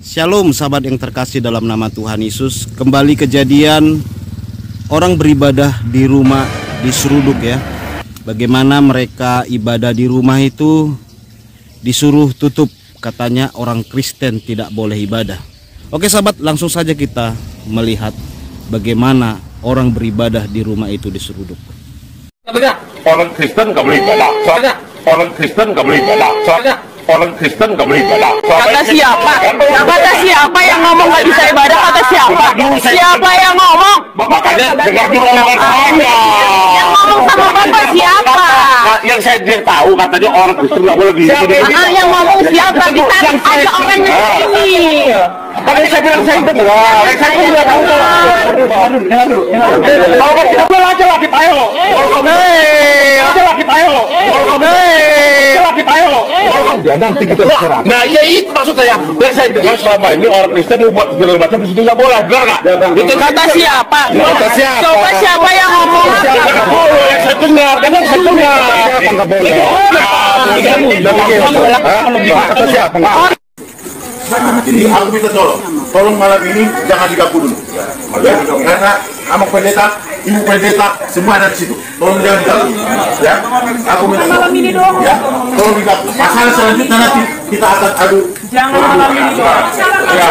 Shalom sahabat yang terkasih dalam nama Tuhan Yesus. Kembali kejadian orang beribadah di rumah diseruduk ya. Bagaimana mereka ibadah di rumah itu disuruh tutup. Katanya orang Kristen tidak boleh ibadah. Oke sahabat, langsung saja kita melihat bagaimana orang beribadah di rumah itu diseruduk. Katanya orang Kristen nggak boleh ibadah. Soalnya orang Kristen nggak boleh ibadah. Soalnya orang Kristen nggak boleh ibadah. Kata siapa? Kata siapa yang ngomong nggak bisa ibadah? Kata siapa? Siapa yang ngomong? Makanya dengar dulu omongan saya. Yang ngomong sama bapak siapa? Yang saya tahu katanya orang Kristen nggak boleh ibadah. Yang ngomong siapa? Kita ada orang yang ini. Tadi saya bilang saya dengar. Saya tidak tahu. Kalau kita boleh aja lagi tayo. Aja lagi tayo. Lagi tayo. Nanti kita serang. Nah, ya itu maksud saya. Dan saya dengar selama ini orang Kristen buat segala macam di situ nggak boleh, benar nggak? Itu kata siapa? Kata siapa? Coba siapa yang ngomong? Nggak boleh, saya dengar. Kan saya dengar. Nggak boleh. Kata siapa? Jadi aku minta tolong malam ini jangan diganggu dulu. Ya, karena Amang Pendeta, Ibu Pendeta, semua ada di situ. Tolong jangan diganggu. Ya, aku minta malam ini dong. Ya, tolong diganggu. Masalah selanjutnya nanti kita akan adu. Jangan malam ini dong. Ya,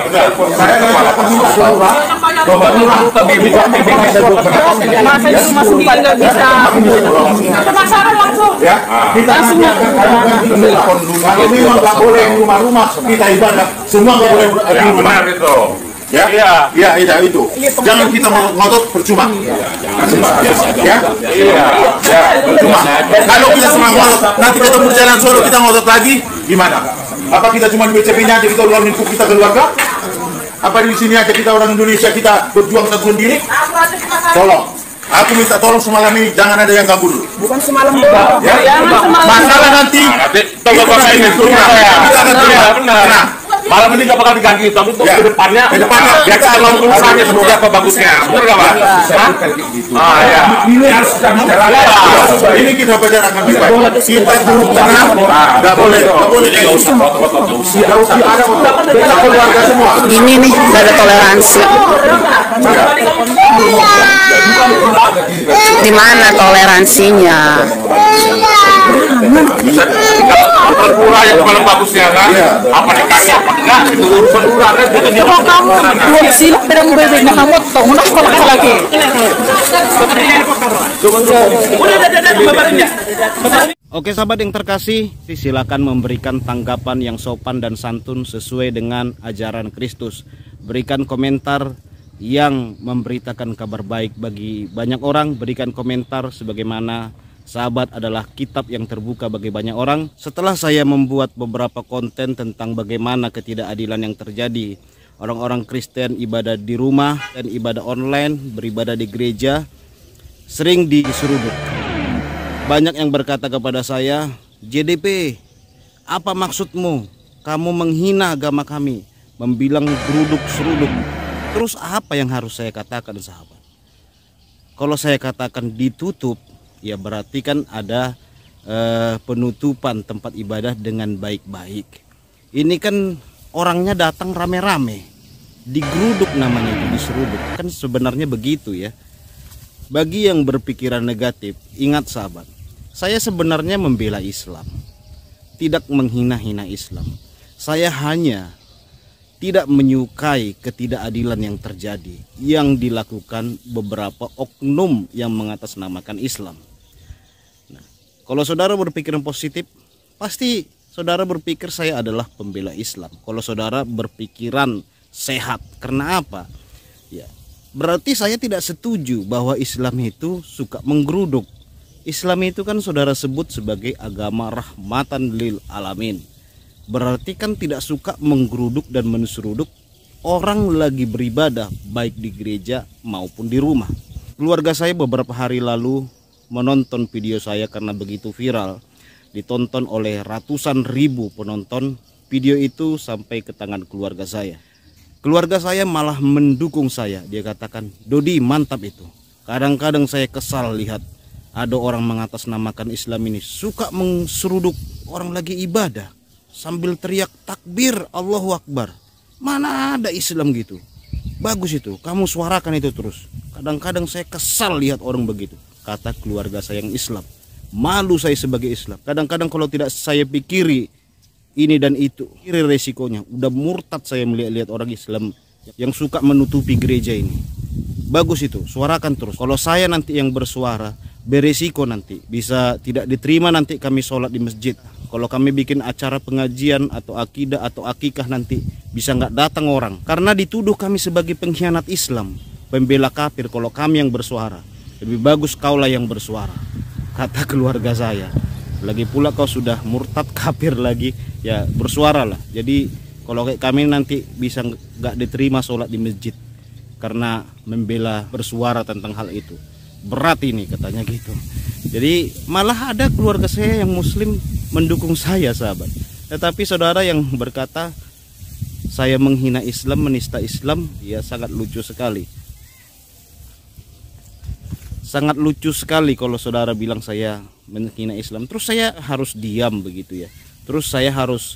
benar. Saya akan minta doa. Doa lurah. Masa itu masuk nggak bisa. Penasaran langsung. Ya, kita nanti akan telepon dulu. Kalau memang nggak boleh rumah-rumah kita ibadah, semua nggak boleh di rumah. Itu. Ya, iya itu. Jangan kita ngotot percuma. Ya, percuma. Kalau kita semua ngotot, nanti kita berjalan solo kita ngotot lagi, gimana? Apa kita cuma di BCP-nya aja kita luar lingkup kita keluarga? Apa di sini aja kita orang Indonesia kita berjuang sendiri? Tolong. Aku minta tolong semalam ini jangan ada yang ganggu dulu. Bukan semalam doang. Ya, masalah nanti. Tunggu saya ini. Benar. Malam ini nggak bakal diganggu, tapi untuk kedepannya biar kita ngomong urusannya semoga apa bagusnya. Benar nggak Pak? Ya. Ini harus ini kita bicarakan baik-baik. Kita dulu tenang. Nggak boleh. Nggak usah. Ada keluarga semua. Ini nih nggak ada toleransi. Di mana toleransinya? Pura yang paling bagusnya kan? Apa dikasih apa enggak? Itu urusan kan? Kalau kamu dua sila tidak mau bebek kamu tahu nak sekolah lagi. Oke sahabat yang terkasih, silakan memberikan tanggapan yang sopan dan santun sesuai dengan ajaran Kristus. Berikan komentar yang memberitakan kabar baik bagi banyak orang. Berikan komentar sebagaimana sahabat adalah kitab yang terbuka bagi banyak orang. Setelah saya membuat beberapa konten tentang bagaimana ketidakadilan yang terjadi, orang-orang Kristen ibadah di rumah dan ibadah online, beribadah di gereja, sering diseruduk. Banyak yang berkata kepada saya, JDP, apa maksudmu? Kamu menghina agama kami, membilang geruduk-seruduk. Terus apa yang harus saya katakan sahabat? Kalau saya katakan ditutup, ya berarti kan ada penutupan tempat ibadah dengan baik-baik. Ini kan orangnya datang rame-rame, digeruduk namanya itu, diseruduk. Kan sebenarnya begitu ya. Bagi yang berpikiran negatif, ingat sahabat, saya sebenarnya membela Islam, tidak menghina-hina Islam. Saya hanya tidak menyukai ketidakadilan yang terjadi, yang dilakukan beberapa oknum yang mengatasnamakan Islam. Nah, kalau saudara berpikiran positif, pasti saudara berpikir saya adalah pembela Islam. Kalau saudara berpikiran sehat, karena apa? Ya, berarti saya tidak setuju bahwa Islam itu suka menggeruduk. Islam itu kan saudara sebut sebagai agama rahmatan lil alamin. Berarti kan tidak suka menggeruduk dan menseruduk orang lagi beribadah baik di gereja maupun di rumah. Keluarga saya beberapa hari lalu menonton video saya karena begitu viral, ditonton oleh ratusan ribu penonton. Video itu sampai ke tangan keluarga saya. Keluarga saya malah mendukung saya. Dia katakan, Dodi mantap itu. Kadang-kadang saya kesal lihat ada orang mengatasnamakan Islam ini suka menseruduk orang lagi ibadah. sambil teriak takbir Allahu Akbar. Mana ada Islam gitu. Bagus itu, kamu suarakan itu terus. Kadang-kadang saya kesal lihat orang begitu. Kata keluarga saya yang Islam, malu saya sebagai Islam. Kadang-kadang kalau tidak saya pikiri ini dan itu, kiri resikonya. Udah murtad saya melihat-lihat orang Islam yang suka menutupi gereja ini. Bagus itu, suarakan terus. Kalau saya nanti yang bersuara, beresiko nanti bisa tidak diterima nanti kami sholat di masjid. Kalau kami bikin acara pengajian atau akidah atau akikah nanti bisa nggak datang orang karena dituduh kami sebagai pengkhianat Islam, pembela kafir. Kalau kami yang bersuara, lebih bagus kaulah yang bersuara, kata keluarga saya. Lagi pula kau sudah murtad kafir lagi, ya bersuaralah. Jadi kalau kayak kami nanti bisa nggak diterima sholat di masjid karena membela bersuara tentang hal itu. Berat ini katanya gitu. Jadi malah ada keluarga saya yang muslim mendukung saya, sahabat. Tetapi saudara yang berkata saya menghina Islam, menista Islam, ya sangat lucu sekali. Sangat lucu sekali kalau saudara bilang saya menghina Islam, terus saya harus diam begitu ya. Terus saya harus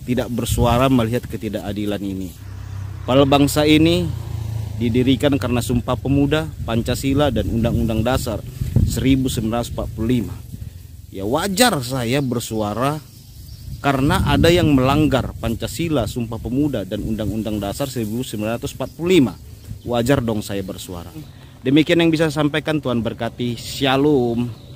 tidak bersuara melihat ketidakadilan ini. Padahal bangsa ini didirikan karena Sumpah Pemuda, Pancasila, dan Undang-Undang Dasar 1945. Ya wajar saya bersuara karena ada yang melanggar Pancasila, Sumpah Pemuda, dan Undang-Undang Dasar 1945. Wajar dong saya bersuara. Demikian yang bisa saya sampaikan, Tuhan berkati. Shalom.